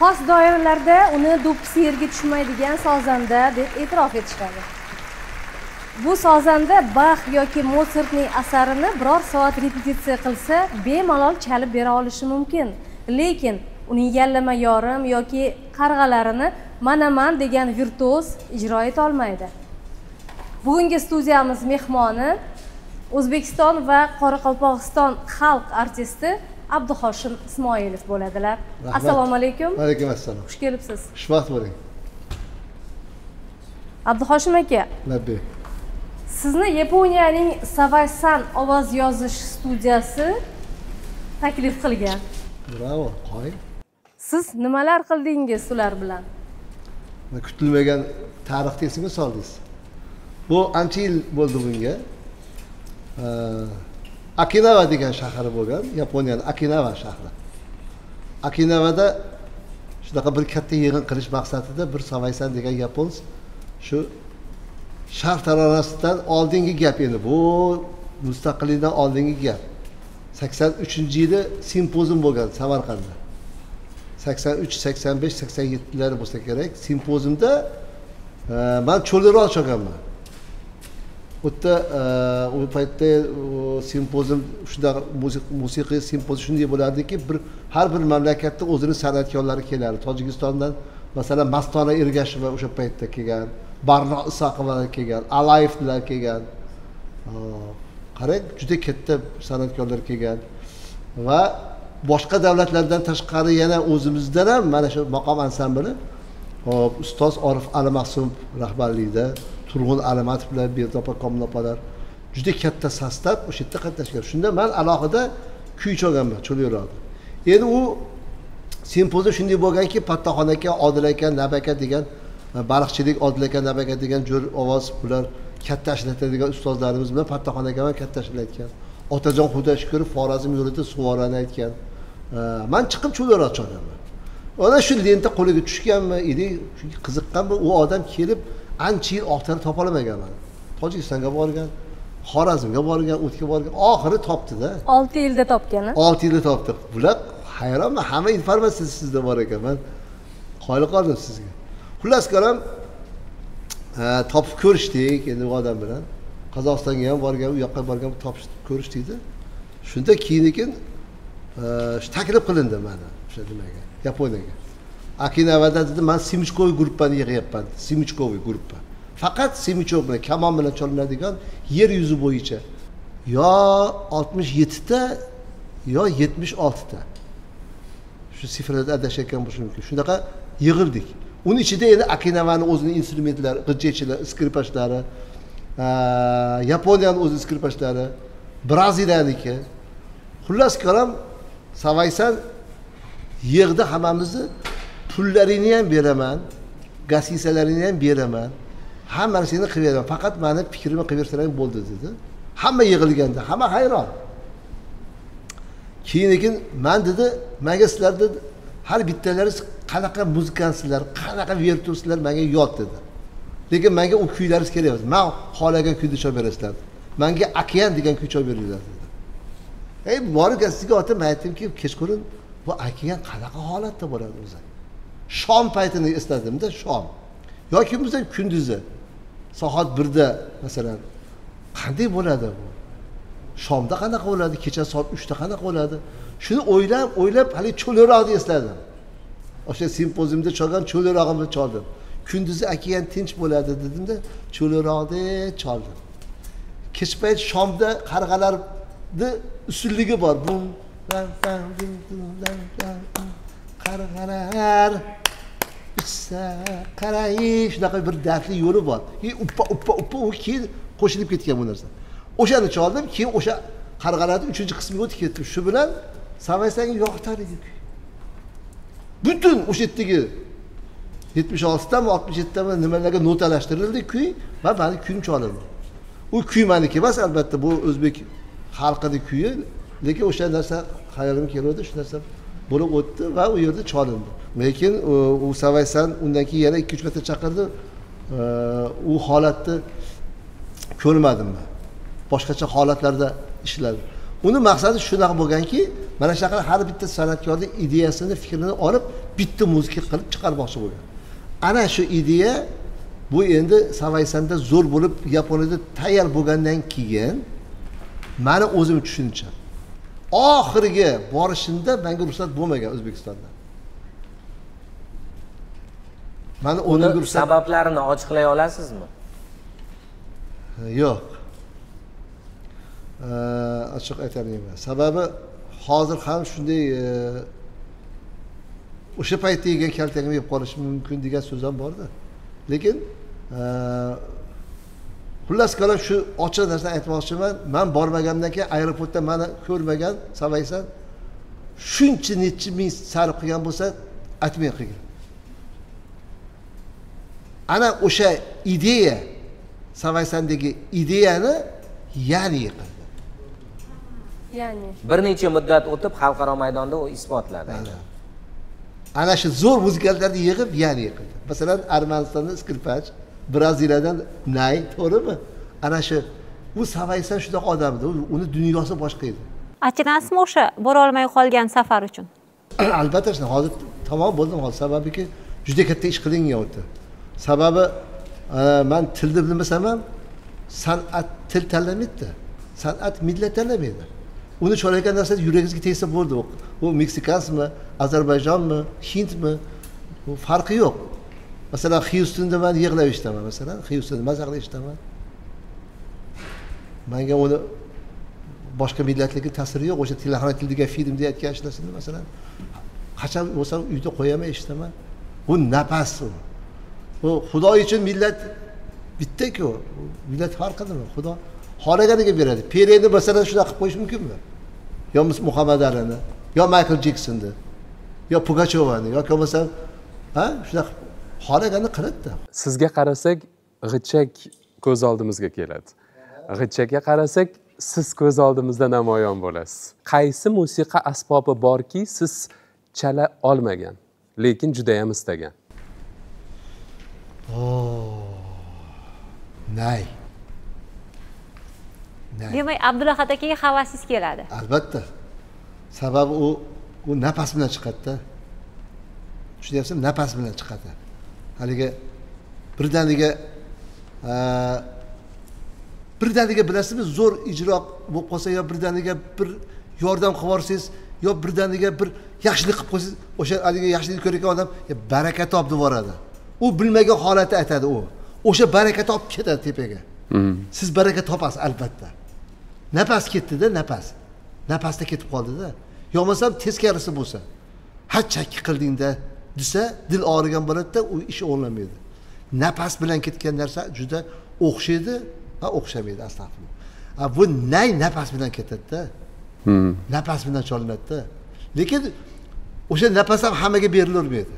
xos doiralarda uni do'ppisi yerga tushmaydigan sozanda deb e'tirof etishadi. Bu sozanda Bax yoki Mozartning asarini biror soat repetitsiya qilsa, bemalol chalib bera olishi mumkin. Lekin uning yallama yorim yoki qarg'alarini manaman degan virtuoz ijro eta olmaydi. Bugungi studiyamiz mehmoni O'zbekiston va Qoraqalpog'iston xalq artisti Abduhoshim Ismoilov bo'ladilar. Assalomu alaykum. Va alaykum assalom. Xush kelibsiz. Xushvaqt bo'ling. Abduhoshim aka. Labbi. Sizni Yaponiyaning Savaysan ovoz yozish studiyasi taklif qilgan. Bravo, qo'y. Siz nimalar qildingiz ular bilan? Kutilmagan tarixni esga soldingiz. Bu ancha yil bo'ldi bunga. Okinawa degan shahar bo'lgan, Yaponiyaning Okinawa shahri. Okinawada shunaqa bir katta yig'in qilish maqsadida bir Savaysan degan yapons shu Sharq taronasidan oldingi gap endi bu mustaqillikdan oldingi gap. 83-yili simpozium bo'lgan Samarqandda. 83, 85, 87'lar bo'lsa kerak. Simpoziumda men Cho'liroq cho'ganman. O paytda simpozium shunda musiqiy simpozium shunday bo'lardiki, har bir mamlakatda o'zining san'atkorlari kelardi. Tojikistondan masalan Mastona Ergasheva o'sha paytda kelgan, Barno Isoqovalar kelgan, Alayevlar kelgan. Qarang, juda katta san'atkorlar kelgan va boshqa davlatlardan tashqari yana o'zimizdan ham mana shu maqom ansambli ustoz Orif Alimaqsumov rahbarligida Turg'un Alimatov bilan Berdopa Komlopalar juda katta sostav o'sha yerda qatnashgan. Shunda men alohida kuy chalganman Cho'liroqda. Endi u simpozium shunday bo'lganki, Pattaxon aka, Odil aka, Nab aka degan baliqchilik Odil aka, Nab aka degan jo'r ovoz bular katta ishlatadigan ustozlarimiz bilan Pattaxon aka ham katta ishlatgan. Otajon Xudashkurov Xorazm yo'lida suvorani aytgan. Men chiqib Cho'liroq chalganman. Ona shu lenta qo'liga tushganmi, qiziqqanmi, u odam kelib ancha yil oxiri topa olmaganman. Tojikistonga borgan, Xorazmga borgan, o'tga borgan, oxiri topdi-da. 6 yilda topgan. 6 yilda topdi. Bular hayronman, hamma informatsiya sizda bor ekan. Men qoyil qoldim sizga. Xullas qaram topib ko'rishdik endi u odam bilan. Qozog'istonga ham borgan, u yoqqa borgan, topib ko'rishdikda. Shunda keyin taklif qilindi mana o'sha nimaga, Yaponiyaga. Okinawada dedi, men Simichkoviy guruhni yig'yapman. Simichkoviy guruhi. Faqat Simichov bilan kamon bilan chalinadigan yer yuzi bo'yicha yo 67 ta yo 76 ta. Shu sifrlarda adashayotgan bo'lishi mumkin. Shunaqa yig'ildik. Uning ichida endi Okinawani o'zining instrumentlari, g'ijjachilar, skripachlari, Yaponiyaning o'z skripachlari, Braziliyaniki. Xullas qaram Savaysan yig'di hammamizni, pullarini ham beraman, gasisalarini ham beraman, hamma narsani qilib beraman, faqat meni fikrimni qilib bersalaring bo'ldi dedi. Hamma yig'ilganda, hamma hayron. Keyin men dedi, menga sizlarda har bittalaringiz qanaqa muzikansizlar, qanaqa virtuozlar menga yod dedi. Lekin menga u kuylaringiz kerak emas. Men xohlagan kuyni chalib berasizlar. Menga Okean degan kuy chalib beringlar dedi. Borib sizga otam aytdimki, kechqurun bu Okean qanaqa holatda bo'ladi o'zi? Shom paytini esladimda, shom. Yoki bizda kunduzi soat 1da masalan qanday bo'ladi bu? Shomda qanaqa bo'ladi, kecha soat 3da qanaqa bo'ladi? Shuni o'ylab hali Cho'liroqni esladim. O'sha simpoziumda chalgan Cho'lirog'imni chaldim. Kunduzi Okean tinch bo'ladi dedimda, Cho'liroqni chaldim. Kech payt shomda qarg'alarni usulligi bor. Bum qarg'alar qaray, shunaqa bir dardli yo'li bor. Uppa u keyin qo'shilib ketgan bu narsa. O'shani chaldim, keyin o'sha qarg'alarning 3-qismiga o'tib ketdim. Shu bilan Savaysanga yoqtaridik. Butun o'sha yerdagi 76 mi 67 mi nimalarga notalashtirildi kuy va meni kuyim chalindi. U kuy meniki emas, albatta bu o'zbek xalqining kuyi, lekin o'sha narsa xayolimga keldi, shu narsa bo'lib o'tdi va u yerda chalindi. Lekin u Savaysan undan keyin yana 2-3 marta chaqirdi. U holatni ko'rmadim men. Boshqacha holatlarda ishladim. uni maqsadi shunaqa bo'lganki, mana shunaqa har bitta san'atkorning ideyasini, fikrini olib bitta muzika qilib chiqarmoqchi bo'lgan. Ana shu ideya bu endi Savaysanda zo'r bo'lib Yaponiyada tayyor bo'lgandan keyin meni o'zim tushuncham. Oxiriga borishimda menga ruxsat bo'lmagan O'zbekistonda. Mana uning sabablarini ochiqlay olasizmi? Yo'q. Ochiq aytolmayman. Sababi hozir ham shunday o'sha paytda yegan kaltagim yeb qolishi mumkin degan so'z ham bor-da. Lekin xullas kalom shu ochiq narsani aytmoqchiman. Men bormagandan keyin aeroportda meni ko'rmagan Savaysan shuncha necha ming sarf qilgan bo'lsa, aytmay qilgan. Ana o'sha ideya, Savaysandagi ideyani ya'ni yiqildi. Ya'ni bir necha muddat o'tib xalqaro maydonda u isbotladi. Ana shu zo'r muzikalarni yig'ib ya'ni yiqildi. Masalan, Armanistondan Skripach, Braziliyadan Nay, to'g'rimi? Ana shu u Savaysan shunaqa odam edi, uni dunyosi boshqa edi. Achinasizmi o'sha bora olmay qolgan safar uchun? Albatta, hozir tamom bo'ldim hozir, sababiki juda katta ish qilingan o'tdi. Sababi men tilni bilmasam ham san'at til tanlamaydi. San'at millat tanlamaydi. Uni cho'lagan narsa yuragingizga tegsa bo'ldi. U Meksikansmi, Ozarbayjonmi, Hindmi, u farqi yo'q. Masalan, Houstonda men yig'lab eshitaman, masalan, Houstonda maza qilib eshitaman. Menga uni boshqa millatlarga ta'siri yo'q. O'sha Tilahona tildagi filmda aytgan ishlasini masalan, qachon bo'lsam uyda qo'yaman, eshitaman. Bu nafas u. Bu Xudo uchun millat bitta-ku. Millat farqi nima? Xudo xohlaganiga beradi. Pereni masalan shunaqa qilib qo'yish mumkinmi? Yo Muhammad Alini, yo Michael Jacksonni, yo Pugachovani, yoki bo'lmasa, shunaqa xohlaganini qiladi. Sizga qarasak, g'ichak ko'z oldimizga keladi. G'ichakka qarasak, siz ko'z oldimizda namoyon bo'lasiz. Qaysi musiqa asbobi borki, siz chala olmagan, lekin juda ham istagan? Nay. Demak, Abdulahad akaga havasingiz keladi. Albatta. Sababi u nafas bilan chiqadi-da. Tushunyapsizmi? Nafas bilan chiqadi. Haliga birdaniga bilasizmi, zo'r ijro bo'lib qolsa yo birdaniga bir yordam qilib yorsangiz, yo birdaniga bir yaxshilik qilib qo'ysangiz, o'sha haliga yaxshilik ko'rgan odam baraka top deb yuboradi. U bilmagan holatda aytadi u. O'sha baraka top ketadi tepaga. Siz baraka topasiz albatta. Nafas ketdi-da, nafas. Nafasda ketib qoldi-da. Yo'qmasam teskarisi bo'lsa, hachchaki qildingda desa, dil og'rigan bo'ladi-da, u ish o'g'irlamaydi. Nafas bilan ketgan narsa juda o'xshaydi va o'xshamaydi, astag'firullah. Bu nay nafas bilan ketadi-da. Nafas bilan cholinadi-da. Lekin o'sha nafas ham hammaga berilavermaydi.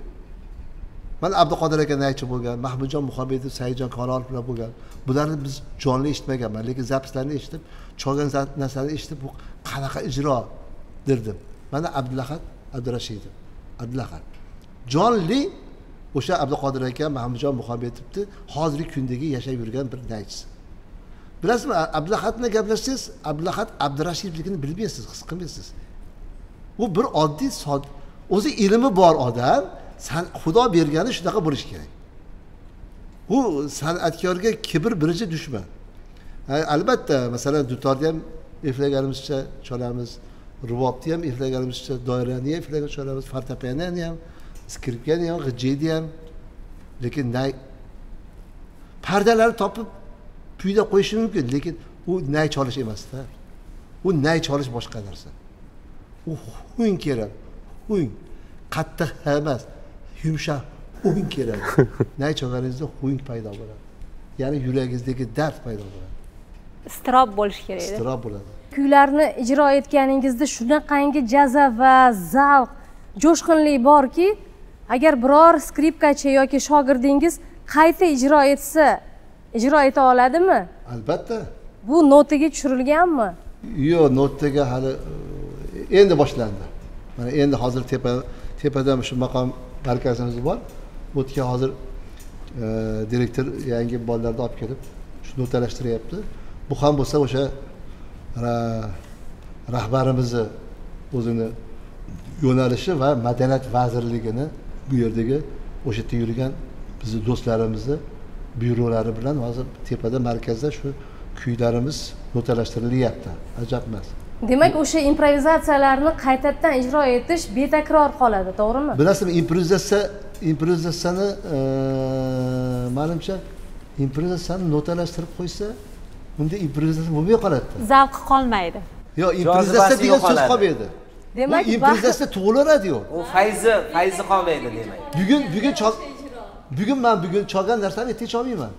Mana Abduqodir aka naychi bo'lgan, Mahmudjon Muhammedov, Saidjon Qonolov bilan bo'lgan. Bularni biz jonli eshitmaganman, lekin zapislarni eshitib, cholgan narsalarni eshitib, bu qanaqa ijro derdim. Mana Abdulahad Abdurashidov, Abdulahad. Jonli o'sha Abduqodir aka, Mahmudjon Muhammedovni hozirgi kundagi yashab yurgan bir naychisi. Bilasizmi, Abdulahadni gaplashsangiz, Abdulahad Abdurashidovligini bilmaysiz, his qilmaysiz. U bir oddiy o'zi ilmi bor odam. Xudo bergani shunaqa bo'lish kerak. U san'atkorga kibr birinchi dushman. Albatta, masalan, dutorni ham eflaganimizcha cholamiz, rubobni ham eflaganimizcha, doirani ham eflagan cholamiz, fortepianoni ham, skripkani ham, g'ijjayni ham. Lekin nay pardalarni topib kuyda qo'yishi mumkin, lekin u nay cholish emas-da. U nay cholish boshqa narsa. U hung kerak. Hung qattiq emas. Yumshoq o'yin kerak. Nay cholganingizda hung paydo bo'ladi. Ya'ni yuragingizdagi dard paydo bo'ladi. Istirob bo'lish kerak edi. Istirob bo'ladi. Kuylarni ijro etganingizda shunaqangi jaza va zavq, jo'shqinlik borki, agar biror skripkachi yoki shogirdingiz qayta ijro etsa, ijro eta oladimi? Albatta. Bu notaga tushirilganmi? Yo'q, notaga hali endi boshlandi. Mana endi hozir tepadan shu maqom markazimiz bor. Bu yerga hozir direktor yangi bolalarni olib kelib, shu notalashtiryapti. Bu ham bo'lsa o'sha rahbarimizni o'zini yo'nalishi va madaniyat vazirligini bu yerdagi o'sha yerda yurgan bizni do'stlarimizni byurolari bilan hozir tepada markazda shu kuylarimiz notalashtirilyapti. Ajab emas. Demak, o'sha improvizatsiyalarni qaytadan ijro etish betakror qoladi, to'g'rimi? Bilasizmi, improvizatsiyani menimcha improvizatsiyani notalashtirib qo'ysa, unda improvizatsiya bo'lmay qoladi. Zavqi qolmaydi. Yo, improvizatsiya degan so'z qolmaydi. Demak, improvizatsiya tug'ilaveradi-yu. U fayzi qolmaydi demak. Bugun men cholgan narsani ertaga cholmayman.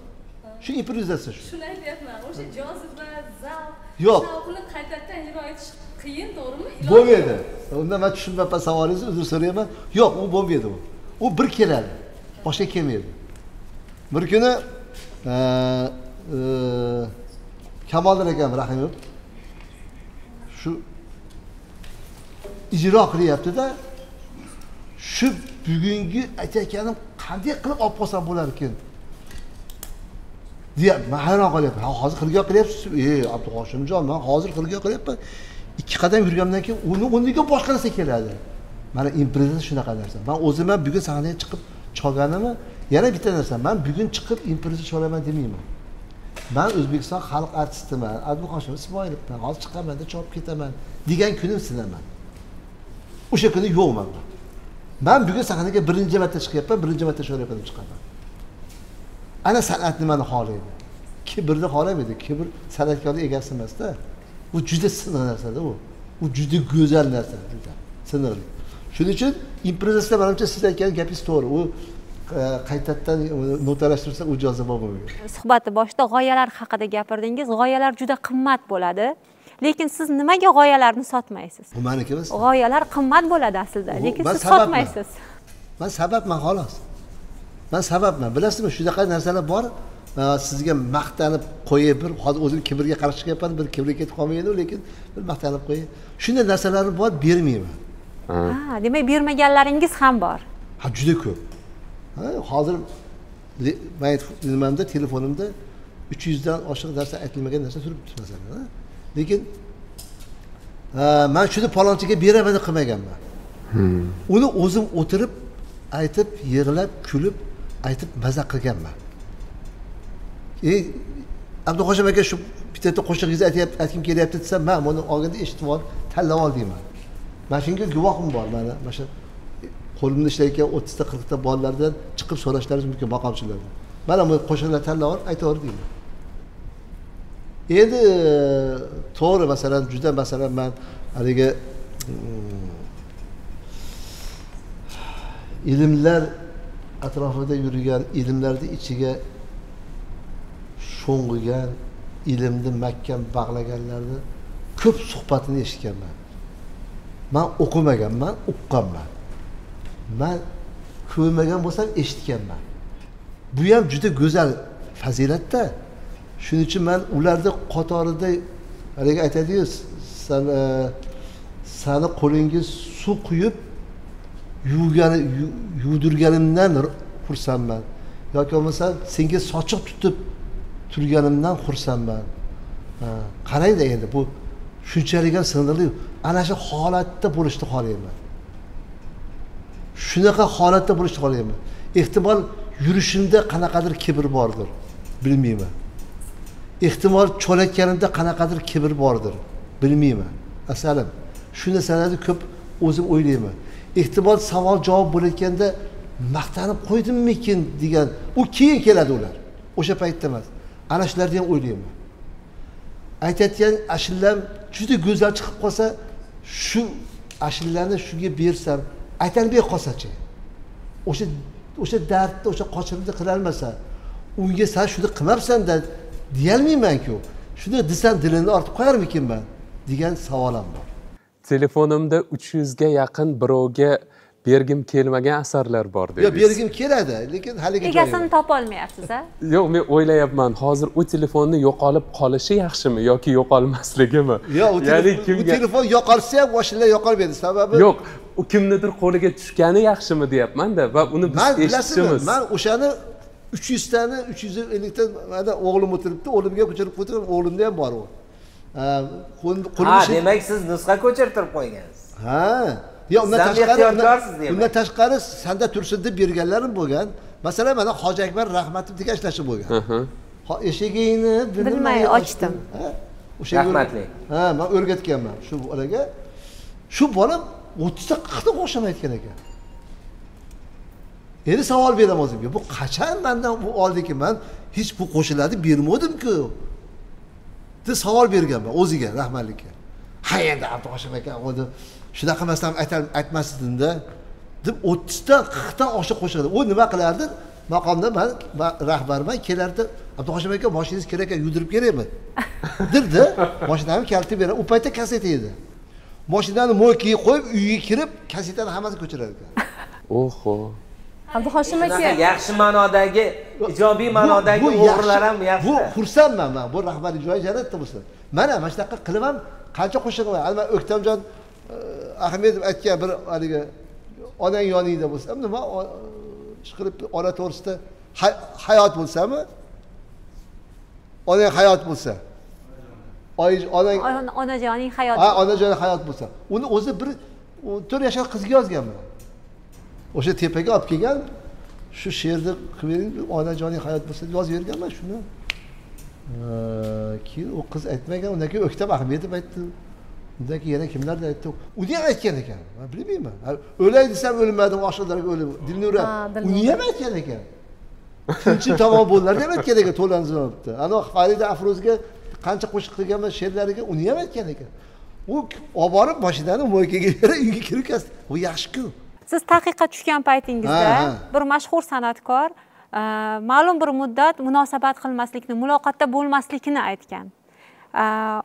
Shu improvizatsiya shu. Shuni aytyapman. O'sha joziba, zavq, yo'q. shavqini qaytadan ijro etish qiyin, to'g'rimi? Bo'lmaydi. Unda men tushunmayapman savolingizni, uzr so'rayman. Yo'q, u bo'lmaydi u. U bir keladi. Boshqa kelmaydi. Bir kuni Kamoliddin akam rahimov shu ijro qilyapti-da, shu bugungi aytayotganim qanday qilib olib qolsam bo'lar ekan deya men hayron qolyapman. Hozir xirgoy qilyapsiz. Abduhoshimjon, men hozir xirgoy qilyapman. 2 qadam yurgandan keyin uni o'rniga boshqa narsa keladi. Mana improvizatsiya shunaqa narsa. Men o'zim ham bugun sahnaga chiqib cholganimni, yana bitta narsa, men bugun chiqib improvizatsiya cholaman demayman. Men O'zbekiston xalq artistiman, Abduhoshim Ismoilovman, hozir chiqaman-da chopib ketaman degan kunim silaman. O'sha kuni yo'qman. Men bugun sahnaga birinchi marta chiqyapman, birinchi marta sho'ryapman chiqaman. Ana san'at nimani xohlaydi? Kibrni xohlamaydi. Kibr san'atkorning egasi emas-da. Bu juda siniq narsa-da u. U juda go'zal narsa, juda siniqli. Shuning uchun improvizatsiya menimcha siz aytgan gapingiz to'g'ri. U qaytadan notalashtirsa u joziba bo'lmaydi. Suhbatni boshida g'oyalar haqida gapirdingiz. G'oyalar juda qimmat bo'ladi. Lekin siz nimaga g'oyalarni sotmaysiz? Bu meniki emas. G'oyalar qimmat bo'ladi aslida, lekin siz sotmaysiz. Men sababman xolos. Men sababman. Bilasizmi, shunaqa narsalar bor. Sizga maqtanib qo'yib, bir hozir o'zim kibrga qarshi chiqyapman, bir kibrga ketib qolmaydi, lekin bir maqtanib qo'yib. Shunday narsalar bor, bermayman. Ha, demak bermaganlaringiz ham bor. Ha, juda ko'p. Hozir men nimamda, telefonimda 300 dan oshiq narsa aytilmagan narsa turibdi masalan. Lekin men shuni palonchiga beraman deb qilmaganman. Uni o'zim o'tirib, aytib, yig'lab, kulib, aytib maza qilganman. Abduhoshim aka shu bitta qo'shig'ingizni aytkim kelyapti desam, men buni olganda eshitib ol, tanlab ol deyman. Men shunga guvohim bor. Mana shu qo'limda ishlayotgan 30 ta 40 ta bolalardan chiqib so'rashlaringiz mumkin maqomchilardan. Mana bu qo'shiqlar tanlab ol, aytaver deyman. Endi to'g'ri, masalan, juda masalan men haligi ilmlar atrofida yurgan, ilmlarning ichiga sho'ng'igan, ilmni mahkam bog'laganlarni ko'p suhbatini eshitganman. Men o'qimaganman, uqqanman. Men ko'rmagan bo'lsam eshitganman. Bu ham juda go'zal fazilatda. Shuning uchun men ularda qatorida haligi aytadi-yu, seni qo'lingga suv quyib yuvdirganimdan xursandman. Yoki bo'lmasa senga sochiq tutib turganimdan xursandman. Qarayda endi bu shunchalik ham siniqli. Ana shu holatda bo'lishni xohlayman. Shunaqa holatda bo'lishni xohlayman. Ehtimol yurishimda qanaqadir kibr bordir, bilmayman. Ehtimol cho'layotganimda qanaqadir kibr bordir, bilmayman. Asalan, shu narsalarni ko'p o'zim o'ylayman. Ehtimol savol javob bo'layotganda maqtanib qo'ydimmikin degan, u keyin keladi ular. O'sha paytda emas. Ana shularni ham o'ylayman. Aytayotgan ashillam juda go'zal chiqib qolsa, shu ashillarni shunga bersam, aytolmay qolsa-chi. O'sha dardni, o'sha qochirishni qila olmasa, unga sen shuni qilmabsan-da deyolmayman-ku. Shuni desam dilini ortib qo'yarmikinman degan savolim bor. Telefonimda 300 ga yaqin birovga bergim kelmagan asarlar bor dedingiz. Yo'q, bergim keladi, lekin haligacha egasini topa olmayapsiz, a? Yo'q, men o'ylayapman, hozir u telefonni yo'qolib qolishi yaxshimi yoki yo'qolmasligimi? Yo'q, u telefon yo'qolsa ham boshida yo'qolmaydi, sababi yo'q, u kimnidir qo'liga tushgani yaxshimi deyapman-da va uni biz eshitishimiz. Men o'shani 300 tani, 350 ta mana o'g'lim o'tiribdi, o'g'limga ko'chirib qo'ydim, o'g'limda ham bor u. Ha, demak siz nusxa ko'chirtirib qo'ygansiz. Ha, yo undan Siz ham tashqari ehtiyotkorsiz demak. undan tashqari sanda tursin deb berganlarim bo'lgan. Masalan, mana Hoji Akbar Rahmatov degan ishlashi bo'lgan. Eshigingni bilmay ochdim. O'sha Rahmatli. Ha, men o'rgatganman shu bolaga. Shu bola 30 ta 40 ta o'xshamayotgan ekan. Endi savol beraman o'zimga. Bu qachon mendan bu oldiki men hech bu qo'shiladi bermadim-ku. deb savol berganman o'ziga, rahmatlikka. Ha, endi Abduhoshim aka, o'zi shunaqa qilmasam aytmasdimda deb 30 ta 40 ta oshib qo'shiladi. U nima qilardi? Maqomda men rahbarman kelardi. Abduhoshim aka, mashinangiz kerak ekan, yudirib kerakmi? Dirdi. Mashinamni kalitib beradi. U paytda kaset edi. Mashinani mo'kiga qo'yib, uyga kirib, kasetani hammasini ko'chirar ekan. Oho. Abduhoshim aka, Yaxshi ma'nodagi, ijobiy ma'nodagi o'g'rilar ham yaxshi. Bu xursandman men. Bu rahbar joy jaratdi bo'lsa. Mana shunaqa qilib ham qancha qo'shiq qilgan. Albatta O'ktamjon Ahmedov aytgan bir haligi onang yoningda bo'lsa, nima chiqirib ona to'g'risida hayot bo'lsami? Onang hayot bo'lsa. Onang onajoning hayoti. Ha, onajoning hayot bo'lsa. Uni o'zi bir 4 yoshli qizga yozganman. O'sha tepaga olib kelgan shu she'rni qilib bering, onajoning hayot bo'lsa yozib berganman shuni. Keyin u qiz aytmagan, undan keyin O'ktam Ahmedov aytdi. Undan keyin yana kimlardir aytdi. Uni ham aytgan ekan. Men bilmayman. O'lay desam o'lmadim, oshqalarga o'lim. Dilnura uni ham aytgan ekan. Tinchlik tamom bo'ldilar deb aytgan ekan To'lanzimovda. Ana Farida Afrozga qancha qo'shiq qilganman she'rlariga uni ham aytgan ekan. U olib borib mashinani mo'ykaga berib uyga kirib ketdi. Bu yaxshi-ku. Siz taqiqqa tushgan paytingizda bir mashhur san'atkor ma'lum bir muddat munosabat qilmaslikni, muloqotda bo'lmaslikni aytgan.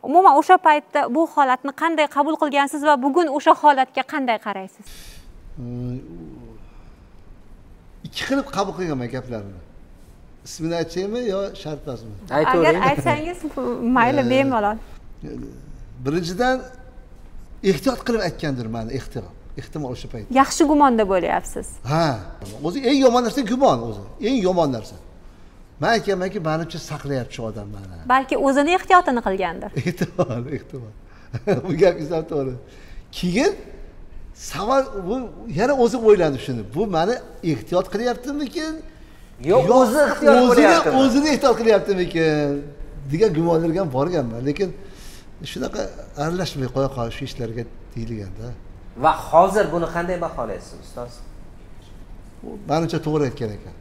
Umuman o'sha paytda bu holatni qanday qabul qilgansiz va bugun o'sha holatga qanday qaraysiz? Ikki xil qabul qilganman gaplarini. Ismini aytaymi yo shart emasmi? Agar aytsangiz mayli, bemalol. Birinchidan ehtiyot qilib aytgandir meni, ehtimol o'sha payt. Yaxshi gumonda bo'lyapsiz. Ha, o'zi eng yomon narsa gumon o'zi. Eng yomon narsa. Men aytganmanki, menimcha saqlayapti shu odam meni. Balki o'zini ehtiyotini qilgandir. Ehtimol. Bu gapingiz to'g'ri. Keyin savol bu yana o'zim o'yladim shuni. Bu meni ehtiyot qilyaptimikin? Yo'q, o'zi ehtiyot qilyaptimi? O'zini ehtiyot qilyaptimikin degan gumonlarga ham borganman, lekin shunaqa aralashmay qo'ya qolish shu ishlarga deyilganda. Va hozir buni qanday baholaysiz, ustoz? Menimcha to'g'ri aytgan ekan.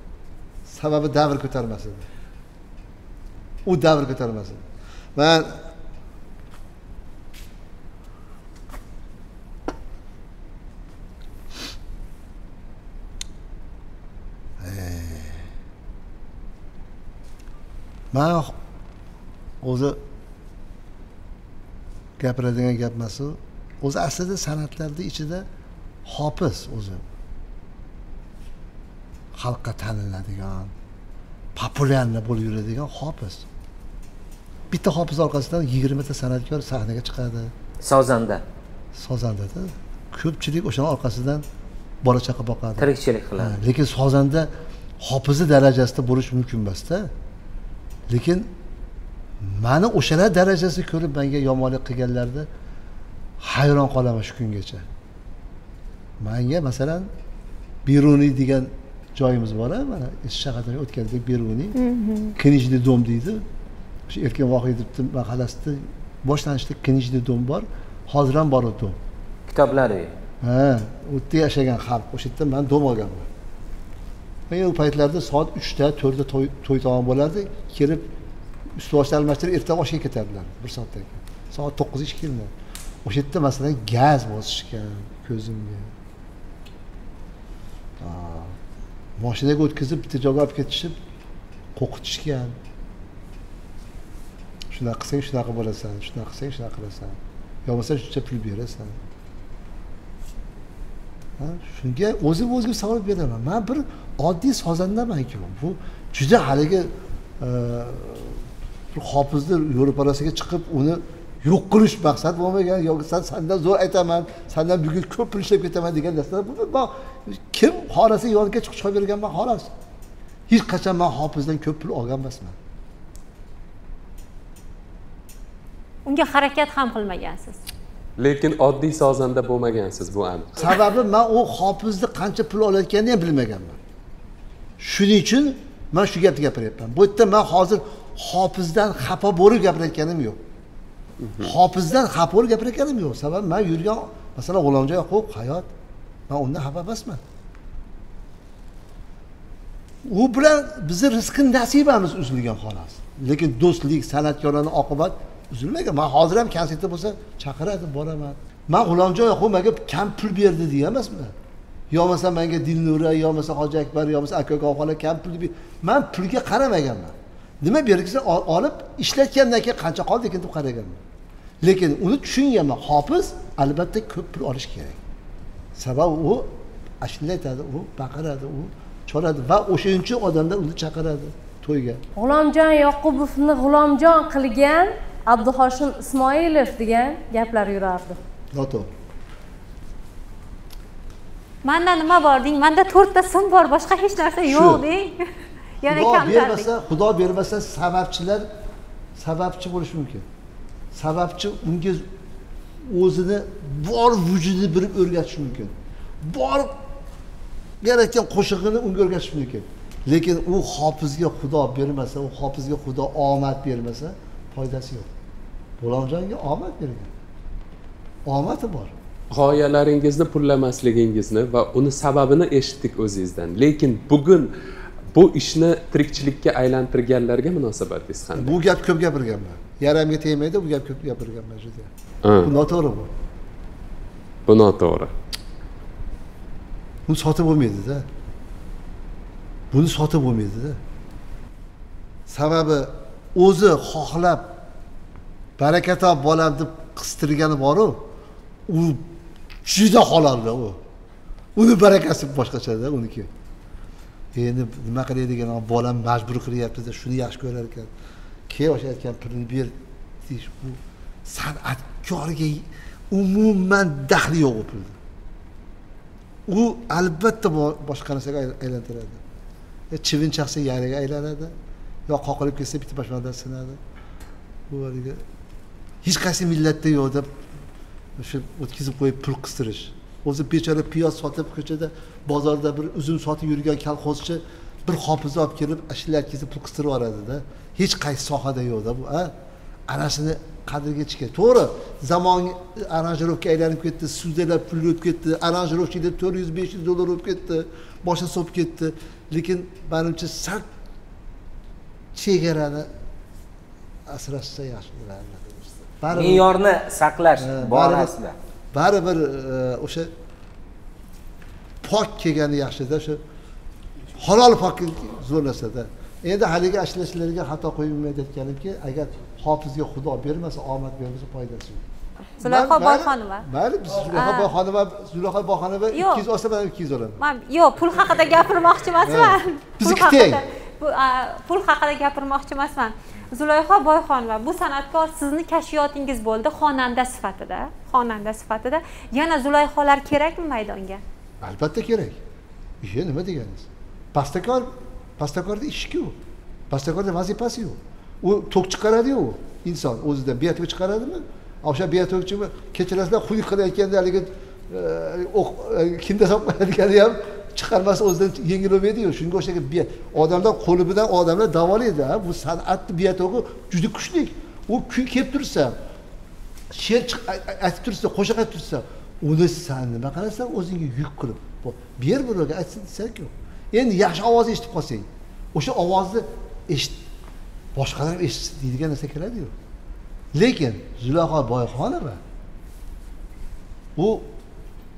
Sababi davr ko'tarmas edi. U davr ko'tarmas edi. Men o'zi gapiradigan gap emas u. O'zi aslida san'atlarda ichida hofiz o'zi. Xalqqa taniladigan, populyarni bo'lib yuradigan hofiz. Bitta hofiz orqasidan 20 ta san'atkor sahnaga chiqadi. Sozandada ko'pchilik o'shaning orqasidan bola chaqa boqadi. Tirikchilik qiladi. Lekin sozanda hofizi darajasida bo'lish mumkin emas-da. Lekin meni o'shalar darajasida ko'rib menga yomonlik qilganlarda hayron qolaman shu kungacha. Menga masalan Beruniy degan joyimiz bor-a, mana shahardan o'tgandek Beruniy. Knijniy dom deydi. Shu Erkin Vohidovning mahallasida boshlanishda Knijniy dom bor. Hozir ham bor u dom. Kitoblar uyi. Ha, u yerda yashagan xalq, o'sha yerda men dom olganman. Men u paytlarda soat 3 ta, 4 ta to'y tomon bo'lardi. Kelib ust-boshni almashtirib ertaga oshga ketardilar 1 soatdan keyin. Soat 9 ish keldi. O'sha yerda masalan gaz bosishgan ko'zimga. Mashinaga o'tkazib bitta joyga olib ketishib qo'qitishgan. Shunaqa qilsang shunaqa bo'lasan, shunaqa qilsang shunaqa qilasan. Yo bo'lmasa shuncha pul berasan. Shunga o'zim savol beraman. Men bir oddiy sozandaman-ku. Bu juda haligi bir hofizni yo'lparasiga chiqib uni yo'q qilish maqsad bo'lmagan yoki sendan zo'r aytaman, sendan bugun ko'p pul ishlab ketaman degan narsalar bu kim xorasi yoniga chiqib berganman xolos. Hech qachon men hofizdan ko'p pul olgan emasman. unga harakat ham qilmagansiz. Lekin oddiy sozanda bo'lmagansiz, bu aniq. Sababi men u hofizni qancha pul olayotganini ham bilmaganman. Shuning uchun men shu gapni gapiryapman. Bu yerda men hozir hofizdan xafa bo'lib gapirayotganim yo'q. Hofizdan xafa bo'lib gapirayotganim yo'q. Sababi men yurgan, masalan, G'ulomjon Yoqub hayot, men undan xafa emasman. U bilan bizning rizqi nasibamiz uzilgan xolos. Lekin do'stlik, san'atkorlarning oqibat uzilmagan. Men hozir ham konsertda bo'lsa chaqiradi, boraman. Men G'ulomjon Yoqub menga kam pul berdi degan emasman. Yo bo'lmasa menga Dilnura, yo bo'lmasa Hoji Akbar, yo bo'lmasa aka okalar kam pul berdi. Men pulga qaramaganman. Nima bergisi olib ishlatgandan keyin qancha qoldi ekan deb qaraganman. Lekin uni tushunganman. Hofiz albatta ko'p pul olish kerak. Sababi u ashula aytadi, u baqiradi, u choladi va o'shancha odamlar uni chaqiradi to'yga. G'ulomjon Yoqubovni G'ulomjon qilgan Abduhoshim Ismoilov degan gaplar yurardi. Noto'g'ri. Menda nima bor deng? Menda 4 ta sim bor, boshqa hech narsa yo'q deng. Yana kamtar. Xudo bermasa sababchilar sababchi bo'lishi mumkin. Sababchi unga o'zini bor vujudini bilib o'rgatishi mumkin. Bor yaratgan qo'shig'ini unga o'rgatish mumkin. Lekin u hofizga Xudo bermasa, u hofizga Xudo omad bermasa, foydasi yo'q. G'ulomjonga omad bergan. Omadi bor. G'oyalaringizni pullamasligingizni va uni sababini eshitdik o'zingizdan. Lekin bugun bu ishni tirikchilikka aylantirganlarga munosabatingiz qanday? Bu gap ko'p gapirganman. Yaramga tegmaydi, bu gap ko'p gapirganman juda. Bu noto'g'ri bu. Bu noto'g'ri. Buni sotib bo'lmaydi-da. Buni sotib bo'lmaydi-da. Sababi o'zi xohlab barakatob bo'lam deb qistirgani bor-ku. U juda halolda u. Uni barakasi boshqacha-da uniki. Endi nima qilaydigan bolam majbur qilyapti-da, shuni yaxshi ko'rar ekan. Keyin o'sha aytgan pulni ber deyish bu san'atkorga umuman daxli yo'q u pulni. U albatta boshqa narsaga aylantiradi. Chivin chaqsa yariga aylanadi, yo qoqilib ketsa bitta bashmandan sinadi. Bu haliga hech qaysi millatda yo'q deb o'sha o'tkazib qo'yib pul qistirish. O'zi bechora piyoz sotib ko'chada, bozorda bir uzum sotib yurgan kolxozchi bir hofizni olib kelib, ashlar kesib pul qistirib yuboradi-da. Hech qaysi sohada yo'q-da bu, a? Anasini qadriga chiqadi. To'g'ri, zamon aranjirovka aylanib ketdi, sudyalar pul o'tib ketdi, aranjirovchilar 400-500 dollar o'tib ketdi, boshqa so'p ketdi. Lekin menimcha sal chegarani asrashsa yaxshi bo'lardi. Me'yorni saqlash borasida. Baribir o'sha pok kelgani yaxshi-da, o'sha halol pok zo'rlasa-da. Endi haligi ashlashlarga xato qo'ymaydi aytganimki, agar hofizga Xudo bermasa, omad bermasa foydasi yo'q. Zulayho Boyxonova. Mayli, biz Zulayho Boyxonova 200 olsa, men 200 olaman. Men yo'q, pul haqida gapirmoqchi emasman. Bizniki teng. Pul haqida gapirmoqchi emasman. Zulayho Boyxonova, bu san'atkor sizni kashfiyotingiz bo'ldi xonanda sifatida. Yana Zulayholar kerakmi maydonga? Albatta kerak. Nima deganingiz? Pastakorda ishi yo'q. Pastakorda vazifasi yo'q. U to'q chiqaradi-yu, inson o'zidan biyatok chiqaradimi? O'sha biyatokchi kechirasizlar xuyuk qilayotganda haligi kimda soqmaydigani ham chiqarmasi o'zidan yengil bo'lmaydi-yu. Shunga o'xshagan odamlar qo'li bilan odamlar davolaydi. Bu san'atni biyatogi juda kuchli. U kuy kelib tursa, she'r aytib tursa, qo'shiq aytib tursa, uni sen nima qilasan o'zingga yuk qilib. Ber birovga aytsin desak-ku. Endi yaxshi ovozni eshitib qolsang, o'sha ovozni boshqalar eshitsin deydigan narsa keladi-yu. Lekin Zulayho Boyxonova u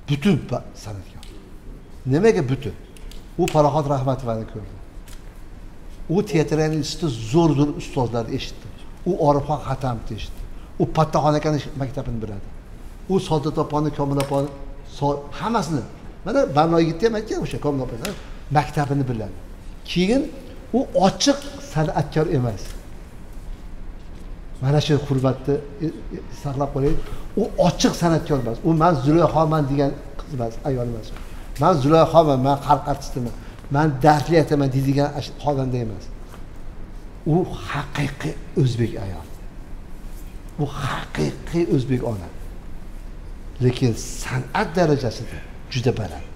butun san'atkor. Nimaga butun? U Farhod Rahmatovani ko'rdi. U teatrning ustida zo'r ustozlar eshitdi. U Orifxon Xatamni eshitdi. U Pattaxon akaning maktabini biladi. U Saodat opani, Komil opani, hammasini. Mana Barnoyigitni ham aytgan o'sha Komil opani maktabini biladi. Keyin u ochiq san'atkor emas. Mana shu hurmatni saqlab qo'yaylik. U ochiq san'atkor emas. U men Zulayhoman degan qiz emas, ayol emas. Men Zulayhoman, men xalq artistiman. Men darsli aytaman deydigan xonanda emas. U haqiqiy o'zbek ayol. U bu haqiqiy o'zbek ona. Lekin san'at darajasida juda baland.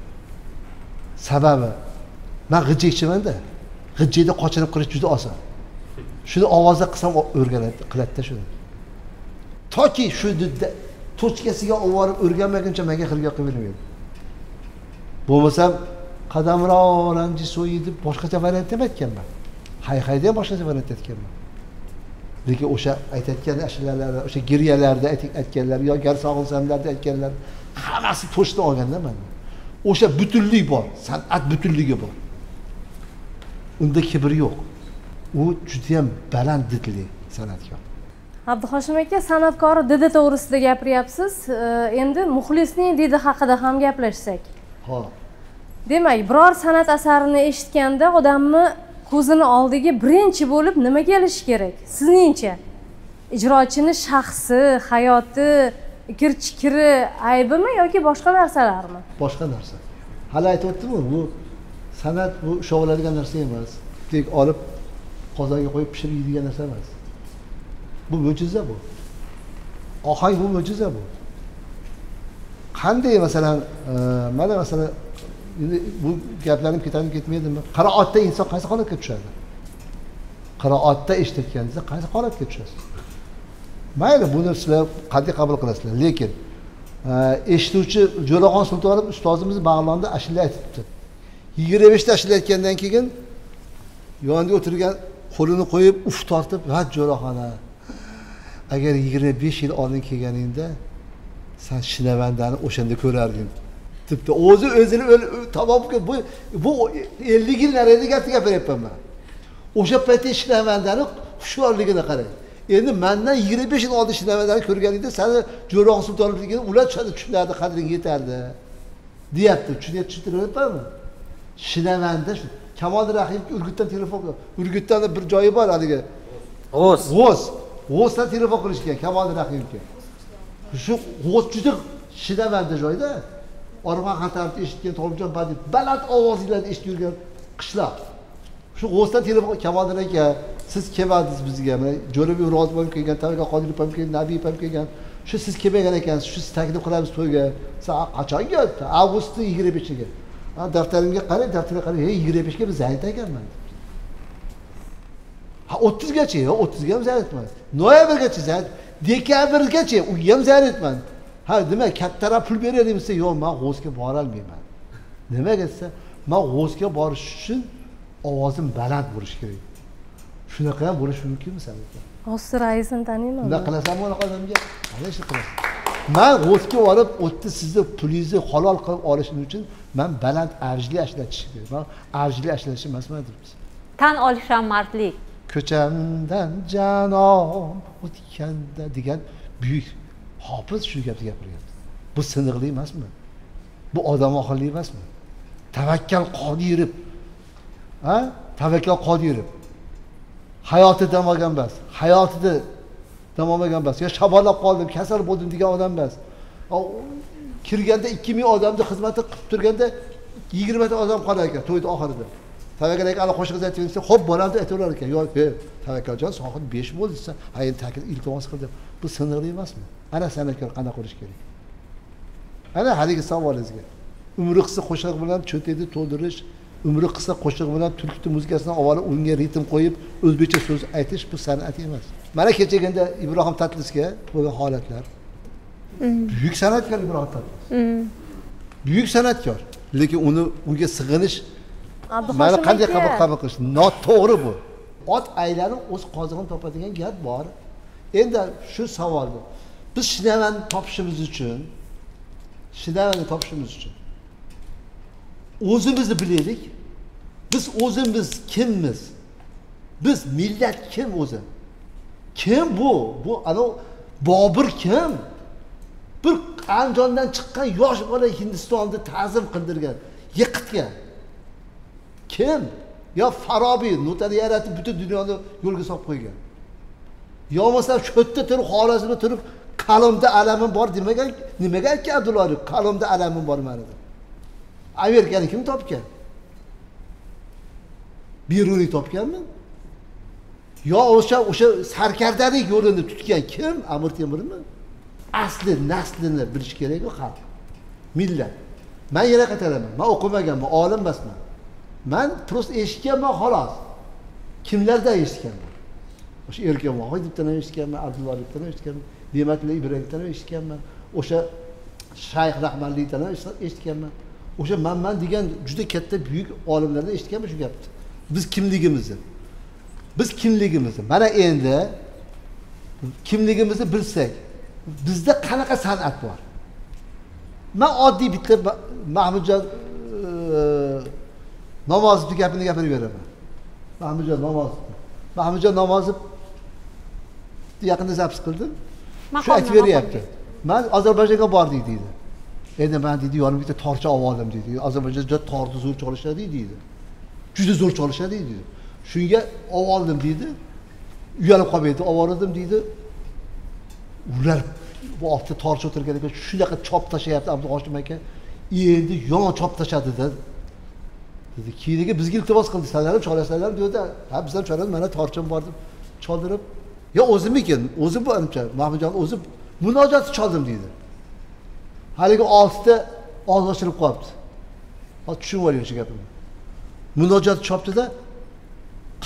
Sababi men g'ijjekchiman-da. G'ijjekda qochirib qilish juda oson. Shuni ovozda qilsam o'rganadi, qiladi-da shuni. Toki shu tochkasiga olib o'rganmaguncha menga xirgoy qilib bermaydi. Bo'lmasam qadamroq ranji so'yi deb boshqacha variant ham aytganman. Hay-hayda ham boshqacha variant aytganman. Lekin o'sha aytayotgan ashulalar, o'sha giryalarda aytganlar yo gar sog'ilsamlarda aytganlar hammasi to'shni olganda men. O'sha butunlik bor, san'at butunligi bor. Unda kibr yo'q. U juda ham baland didli san'atkor. Abduhoshim aka, san'atkor didi to'g'risida gapiryapsiz. Endi muxlisning didi haqida ham gaplashsak. Xo'p. Demak, biror san'at asarini eshitganda odamni ko'zini oldiga birinchi bo'lib nima kelishi kerak? Sizningcha? Ijrochini shaxsi, hayoti, ikir-chikiri aybimi yoki boshqa narsalarmi? Boshqa narsa. Hali aytib o'tdim-ku, bu san'at bu ushovoladigan narsa emas. Tek olib qozonga qo'yib pishirib yeydigan narsa emas. Bu mo'jiza bu. Ohang bu mo'jiza bu. Qanday masalan, mana masalan endi bu gaplarim ketadi ketmaydimi? Qiroatda inson qaysi holatga tushadi? Qiroatda eshitganingizda qaysi holatga tushasiz? Mayli, buni sizlar qanday qabul qilasizlar, lekin eshituvchi Jo'raxon Sultonov ustozimiz Bag'londa ashula aytibdi. 25 ta ashula aytgandan keyin yoniga o'tirgan qo'lini qo'yib uf tortib, "Va Jo'raxon, agar 25 yil oldin kelganingda sen Shinavandani o'shanda ko'rarding." Debdi. O'zini tamom bu 50 yil narida gapiryapman men. O'sha paytda Shinavandani hushyorligini qarang. Endi mendan 25 yil oldin Shinavandani ko'rganingda seni Jo'raxon Sultonovligini ular tushunardi, qadring yetardi, deyapti. Tushunyapmanmi? Shinavanda shu. Kamol Rahimov Urgutdan telefon qildi. Urgutdan bir joyi bor haligi. G'o'sdan telefon qilishgan Kamol Rahimovga. Shu G'o's juda Shinavanda joyda. Orman xatarni eshitgan Tolibjon Badib baland ovozlarni eshitib yurgan qishloq. Shu G'o'sdan telefon Kamol aka, siz kelmadingiz bizga. Mana Jo'rabek O'rozov ham kelgan, Tavaka Qodirov ham kelgan, Nabiyev ham kelgan. Shu siz kelmagan ekansiz, shu siz taklif qilamiz to'yga. Siz qachon keldi? Avgustning 25-iga. Ha, daftarimga qarang, daftarga qarang. 25 ga biz zayd ekanman. Ha, 30 gacha, 30 ga ham zaydman. Noyabrgacha zayd, dekabrgacha u ham zaydman. Ha, demak, kattaroq pul beraylik desa, yo'q, men G'o'sga bora olmayman. Nimaga desa, men G'o'sga borish uchun ovozim baland bo'lishi kerak. Shunaqa ham bo'lishi mumkinmi sen? Hozir raisini taniyman. Nima qilasan bu odamga? Qanday ish qilasan? Men G'o'sga borib, o'tdi sizni pulingizni halol qilib olishim uchun men baland arjli ishlatish kerak. Men arjli ishlatish emasman deymiz. Tan olish ham mardlik. Ko'chamdan janom o'tganda degan buyuk hofiz shu gapni gapiryapti. Bu siniqlik emasmi? Bu odamoxillik emasmi? Tavakkal Qodirov. Ha? Tavakkal Qodirov. Hayoti dam olgan emas. Hayotida dam olmagan emas. Yo shabolab qoldim, kasal bo'ldim degan odam emas. Kirganda 2000 odamni xizmatni qilib turganda 20 ta odam qolar ekan to'yning oxirida. Tavakkal aka ana qo'shiq aytsa, "Xo'p, bo'lamdi" aytaverar ekan. Yo'q, Tavakkaljon soat 5 bo'ldi desa, "Hayin taklif iltimos qildim." Bu siniqli emasmi? Ana san'atkor qanday qilish kerak? Ana haligi savolingizga. Umri qisqa qo'shiq bilan cho'tayni to'ldirish, umri qisqa qo'shiq bilan turkni muzikasidan avval unga ritm qo'yib, o'zbekcha so'z aytish bu san'at emas. Mana kechaganda Ibrohim Tatlisga bo'lgan holatlar. Buyuk san'atkor Ibrohim Tatlis. Buyuk san'atkor, lekin unga sig'inish mana qanday qabul qilish noto'g'ri bu. Ot aylanib o'z qozig'ini topadigan gap bor. Endi shu savolni biz Shinavandni topishimiz uchun o'zimizni bilaylik. Biz o'zimiz kimmiz? Biz millat kim o'zi? Kim bu? Bu ana Bobur kim? Bir Andijondan chiqqan yosh bola Hindistonni ta'zim qildirgan, yiqitgan. Kim? Yo Farobiy notani yaratib butun dunyoni yo'lga solib qo'ygan. Yo bo'lmasa shu yerda turib Xorazmda turib qalamda alamim bor demagan, nimaga aytgan Abdulla Arif? Qalamda alamim bor mana deb. Amerikani kim topgan? Biruni topganmi? yo o'sha sarkardalik yo'lini tutgan kim? Amir Temurmi? Asli naslini bilish kerak-ku xalq. Millat. Men yana qaytaraman. Men o'qimaganman, olim emasman. Men prosta eshitganman xolos. Kimlardan eshitganman? O'sha Erkin Vohidovdan eshitganman, Abdullohdan eshitganman, Ne'matilla Ibrohimdan eshitganman, o'sha Shayx Rahmanlikdan eshitganman. O'sha man degan juda katta buyuk olimlardan eshitganman shu gapni. Biz kimligimizni. Mana endi kimligimizni bilsak, bizda qanaqa san'at bor? Men oddiy bitta Mahmudjon Namozovning gapini gapirib beraman. Mahmudjon Namozov yaqinda zaps qildim. Shu aytib beryapti. Men Ozarbayjonga bordik deydi. Endi men deydi, yonim bitta torcha oldim deydi. Ozarbayjonda torni zo'r chalishadi deydi. Juda zo'r chalishadi deydi. Shunga oldim deydi. Uyalib qolmaydi, oldim deydi. Ular bu ortda torcha o'tirgan ekan, shunaqa chop tashlayapti Abduhoshim aka. Endi yon chop tashladi dedi. Keyingi bizga iltimos qildi, "Sizlar cholasizlar" dedi. "Ha, bizlar cholamiz, mana torcham bor" deb choldirib. "Yo, o'zimikin, o'zi bu ancha, Mahmudjon o'zi munojat choldim" deydi. Haligi 6 ta og'iz ochilib qolibdi. Hozir tushunib oling shu gapni. Munojat chopdi-da,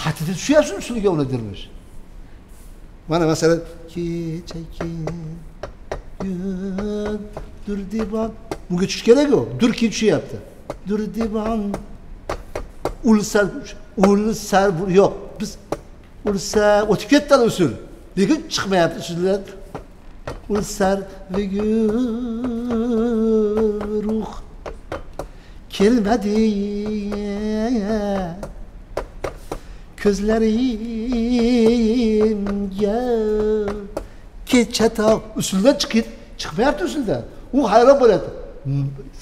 qatida tushyapsiz ustiga uni dirmish. Mana masalan, kechakin durdiban. Bunga tush kerak-ku. Dur keyin tushyapti. Durdiban ulsar yo'q. Biz ulsa o'tib ketdi usul. Lekin chiqmayapti usullar. Ulsar ruh kelmadi. Ko'zlarimga kechata usuldan chiqmayapti usuldan. U hayron bo'ladi.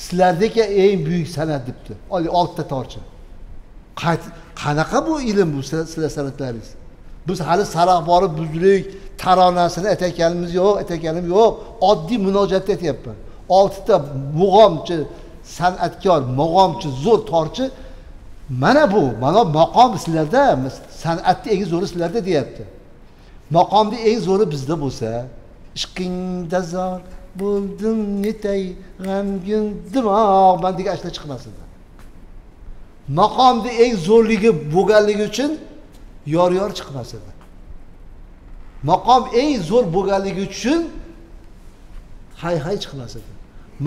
Sizlardagi eng buyuk san'at debdi. 6 ta torcha. Qanaqa bu ilm bu sizlar san'atlaringiz? Biz hali sarax borib buzlik taronasini aytayotganimiz yo'q, oddiy munojatda aytyapman. 6 ta mug'omchi san'atkor, mug'omchi zo'r torchi. Mana maqom sizlarda, san'atning eng zo'ri sizlarda deyapti. Maqomning eng zo'ri bizda bo'lsa, ishqingda zor bo'ldim netay g'amgin dimoq men degan ashla chiqmasin. Maqomning eng zo'rligi bo'lganligi uchun yor chiqmasin. Maqom eng zo'r bo'lganligi uchun hay chiqmasin.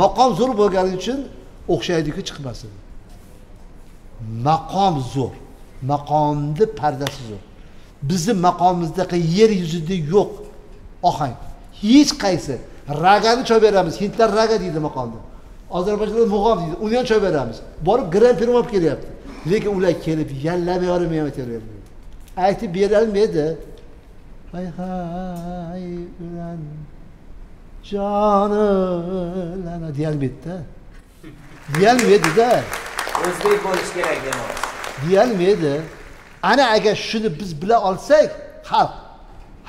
Maqom zo'r bo'lganligi uchun o'xshaydiku chiqmasin. Maqom zo'r. Maqomni pardasi zo'r. Bizning maqomimizda yer yuzida yo'q ohang. Hech qaysi ragani choy beramiz. Hindlar raga deydi maqomda. Ozarbayjonda mug'om deydi. Uni ham choy beramiz. Borib Grand Prix olib kelyapti. Lekin ular kelib yallab yormayapti. Aytib berolmaydi. Hay ulan jonim deyolmaydi-da. Deyolmaydi-da. O'zbek bo'lish kerak demoqchi. Deyolmaydi. Ana agar shuni biz bila olsak, xalq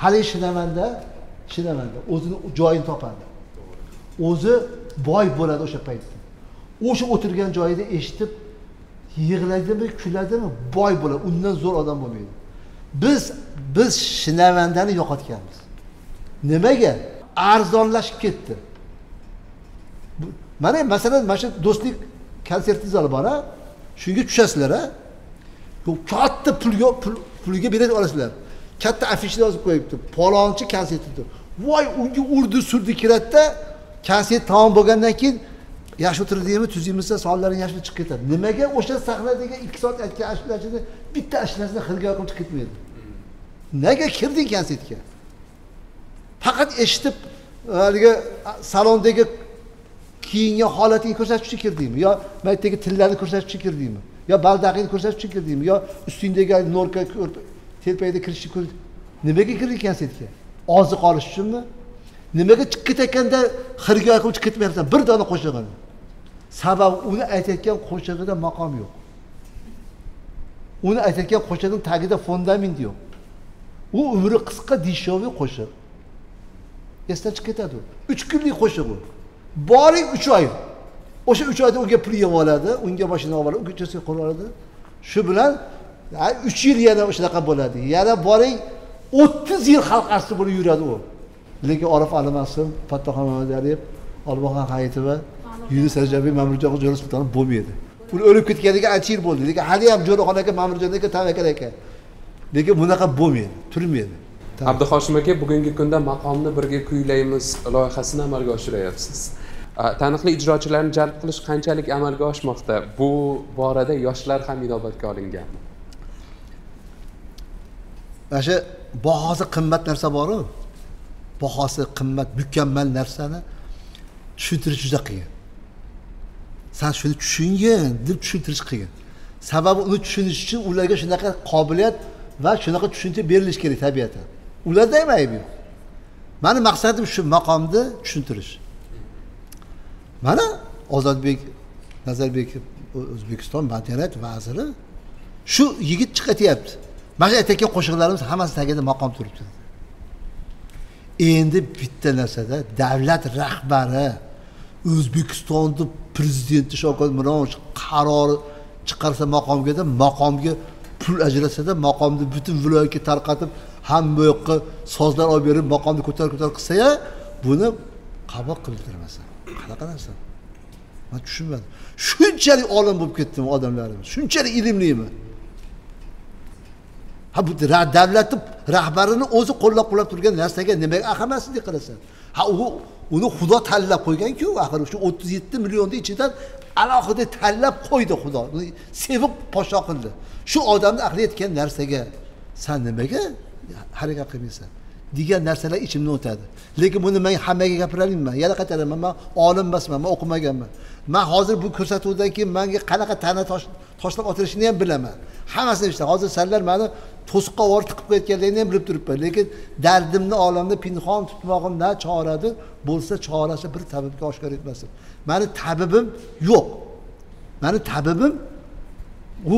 hali Shinamanda o'zini joyini topadi. O'zi boy bo'ladi o'sha paytda. O'sha o'tirgan joyida eshitib yig'laydimi, kuladimi, boy bo'ladi. Undan zo'r odam bo'lmaydi. Biz Shinamandani yo'qotganmiz. Nimaga? Arzonlashib ketdi. Mana masalan, mana shu do'stlik konsertingiz olib bor, shunga tushasizlar, ha? Katta pulga bilet olasizlar. Katta afishni yozib qo'yibdi. Palonchi konsertidir. Voy, unga urdi-surdi kiratda, konsert tamom bo'lgandan keyin yaxshi o'tirdingmi, tuzingmizsa sonlaring yaxshi chiqib ketadi. Nimaga o'sha sahnadagi 2 soat aytgan ashulachini bitta ashulasini xirgoy qilib chiqib ketmaydi? Nega kirding konsertga? Faqat eshitib, haligi salondagi kiyingan holatingni ko'rsatish uchun kirdingmi? Yo maytdagi tillarni ko'rsatish uchun kirdingmi? Yo baldaqingni ko'rsatish uchun kirdingmi? Yo ustingdagi norka telpakda kirishni nimaga kirding konsertga? Oziq olish uchunmi? Nimaga chiqib ketayotganda xirgoy qilib chiqib ketmayapsan? Bir dona qo'shig'ini. Sababi uni aytayotgan qo'shig'ida maqom yo'q. Uni aytayotgan qo'shig'ning tagida fundament yo'q. U umri qisqa dishoviy qo'shiq. Esdan chiqib ketadi. 3 kunlik qo'shiq u. Boring 3 oy. O'sha 3 oyda unga pul yig'ib oladi, unga mashina oladi, unga ko'chasiga qurib oladi. Shu bilan 3 yil yana o'shanaqa bo'ladi. Yana boring 30 yil xalq arsida bo'lib yuradi u. Lekin Orif Alimasov, Fattoxon Mamadaliyev, Olboqon Hayitova, Yunus Rajabiy, Ma'murjon Jo'ra Sultonov bo'lmaydi. Ular o'lib ketganiga ancha yil bo'ldi. Lekin hali ham Jo'raxon aka, Ma'murjon aka, Tavakkal aka. Lekin bunaqa bo'lmaydi, turmaydi. Abduhoshim aka, bugungi kunda maqomni birga kuylaymiz loyihasini amalga oshiryapsiz. Taniqli ijrochilarni jalb qilish qanchalik amalga oshmoqda? Bu borada yoshlar ham inobatga olinganmi? Mana shu bahosi qimmat narsa bor-ku. Bahosi qimmat, mukammal narsani tushuntirish juda qiyin. Sen shuni tushungin deb tushuntirish qiyin. Sababi uni tushunish uchun ularga shunaqa qobiliyat va shunaqa tushuncha berilish kerak tabiatan. Ularda ham ayb yo'q. Meni maqsadim shu maqomni tushuntirish. Mana Ozodbek Nazarbekov, O'zbekiston madaniyat vaziri shu yigit chiqatyapti. Mana aytayotgan qo'shiqlarimiz hammasi tagida maqom turibdi. Endi bitta narsada davlat rahbari O'zbekistonning prezidenti Shavkat Miromonovich qarori chiqarsa maqomga pul ajratsa-da, maqomni butun viloyatga tarqatib, hamma yoqqa sozlar olib berib, maqomni ko'tarib qilsa-ya, buni qabul qildirmasa. Qanaqa narsa? Men tushunmadim. Shunchalik olim bo'lib ketdimi odamlarimiz? Shunchalik ilmlimi? Ha bu davlatning rahbarini o'zi qo'llab-quvvat turgan narsaga nimaga ahamiyatsizlik qilasan? Ha uni Xudo tanlab qo'ygan-ku, axir shu 37 millionning ichidan alohida tanlab qo'ydi Xudo. Uni sevib podsho qildi. Shu odamning aqli yetgan narsaga sen nimaga harakat qilmaysan? degan narsalar ichimdan o'tadi. Lekin buni men hammaga gapiralayman. Yana qaytaraman, men olim emasman, men o'qimaganman. Men hozir bu ko'rsatuvdan keyin menga qanaqa ta'na toshlab o'tirishini ham bilaman. Hammasini eshitaman. Hozir senlar meni to'siqqa o'rib tiqib qo'yayotganligini ham bilib turibman. Lekin dardimni olamda pinhon tutmog'im na choradir, bo'lsa chorasi bir tabibga oshkor etmasin. Meni tabibim yo'q. Meni tabibim u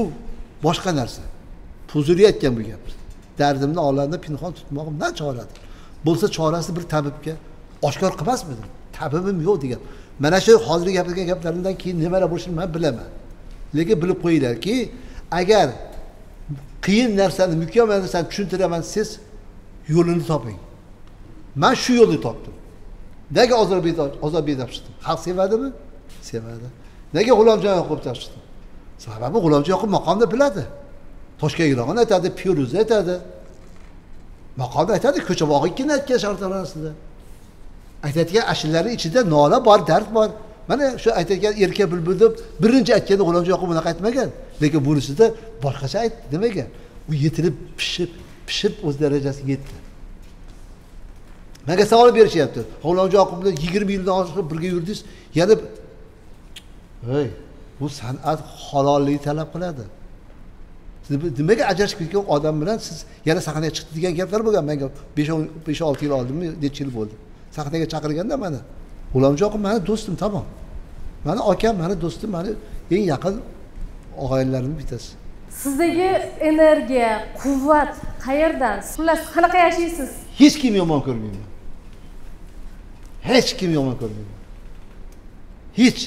boshqa narsa. Puzulayotgan bu gap. Dardimni olamda pinhon tutmog'im na choradir. Bo'lsa chorasi bir tabibga oshkor qilmasmidim. Tabibim yo'q degan. Mana shu hozirgi gapirgan gaplarimdan keyin nimalar bo'lishini men bilaman. Lekin bilib qo'yinglarki, agar qiyin narsani, mukammal narsani tushuntiraman, siz yo'lini toping. Men shu yo'lni topdim. Nega Ozodbek topshirdim? Xalq sevadimi? Sevadi. Nega G'ulomjon Yoqub topshirdim? Sababi G'ulomjon Yoqub maqomni biladi. Toshkentgirog'ini aytadi, Feruzni aytadi. Maqomni aytadi, Ko'chabog'i ikkini aytgan shartlarasida. Aytadigan ashulari ichida nola bor, dard bor. Mana shu aytadigan erka bulbul deb birinchi aytganda G'ulomjon Yoqub bunaqa aytmagan. Lekin bunisida boshqacha aytdi. Nimaga? U yetilib, pishib o'z darajasiga yetdi. Menga savol berishyapti. G'ulomjon Yoqub bilan 20 yildan ortiq birga yurdingiz, yana hey, bu san'at halollik talab qiladi. Nimaga ajrashib ketgan odam bilan siz yana sahnaga chiqdi degan gaplar bo'lgan. Menga 5-6 yil oldimmi, necha yil bo'ldi. Sahnaga chaqirganda mana G'ulomjon Yoqub meni do'stim, tamom. Meni akam, meni do'stim, meni eng yaqin og'aynilarimning bittasi. Sizdagi energiya, quvvat qayerdan? Xullas, qanaqa yashaysiz? Hech kim yomon ko'rmayman. Hech kim yomon ko'rmayman. Hech.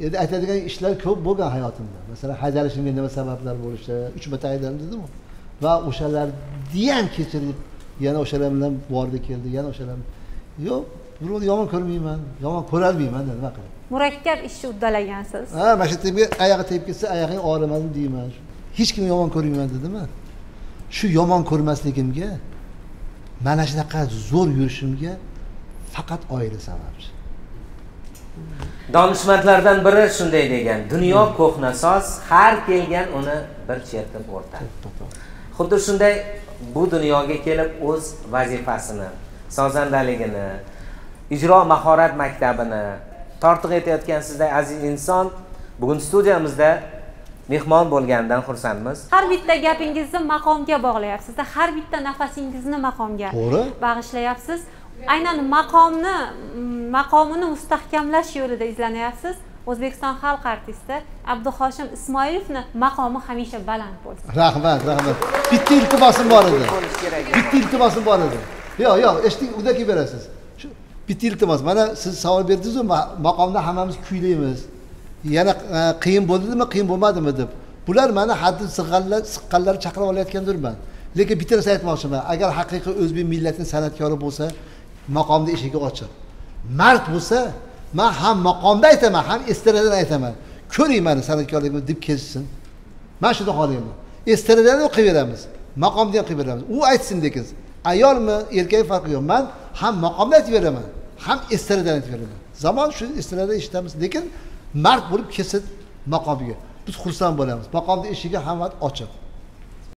Endi aytadigan ishlar ko'p bo'lgan hayotimda. Masalan, haydalishimga nima sabablar bo'lishi, 3 marta haydaldim dedim. Va o'shalarni ham kechirib, yana o'shalar bilan bordi keldi, yana o'shalar. Yo'q, birovni yomon ko'rmayman, yomon ko'rolmayman, nima qilay. Murakkab ishni uddalagansiz. Ha, mana shu yerga oyog'i tegib ketsa, oyog'ing og'rimadimi deyman. Hech kimni yomon ko'rmayman dedim-a. Shu yomon ko'rmasligimga, mana shunaqa zo'r yurishimga faqat oila sababchi. Donishmandlardan biri shunday degan: dunyo ko'hna soz, har kelgan uni bir chertib o'rtar. Xuddi shunday bu dunyoga kelib o'z vazifasini, sozandaligini, ijro mahorat maktabini tortiq etayotgan sizday aziz inson bugun studiyamizda mehmon bo'lganidan xursandmiz. Har bitta gapingizni maqomga bog'layapsiz, har bitta nafasingizni maqomga bag'ishlayapsiz. Aynan maqomini mustahkamlash yo'lida izlanyapsiz. O'zbekiston xalq artisti Abduhoshim Ismoilovni maqomi hamisha baland bo'lsin. Rahmat, rahmat. Bitta iltimosim bor edi. Bitta iltimosim bor edi. Yo'q, eshiting, undan keyin berasiz. Shu bitta iltimos. Mana siz savol berdingiz-ku, maqomda hammamiz kuylaymiz. Yana qiyin bo'ldimi, qiyin bo'lmadimi deb. bular mani haddim siqqanlar chaqirib olayotgandirman. Lekin bitta narsa aytmoqchiman. Agar haqiqiy o'zbek millatining san'atkori bo'lsa, maqomda eshigi ochiq. Mard bo'lsa, men ham maqomda aytaman, ham estradadan aytaman. Ko'ring meni san'atkorligimni deb kelsin. Men shuni xohlayman. Estradadan o'qiyveramiz, maqomda ham qilib u aytsin lekin. Ayolmi, erkak farqi yo'q. Men ham maqomda aytib beraman, ham estradadan aytib beraman. Zamon shu estrada eshitamiz, lekin mard bo'lib kelsin maqomiga. Biz xursand bo'lamiz. Maqomda eshigi hamma ochiq.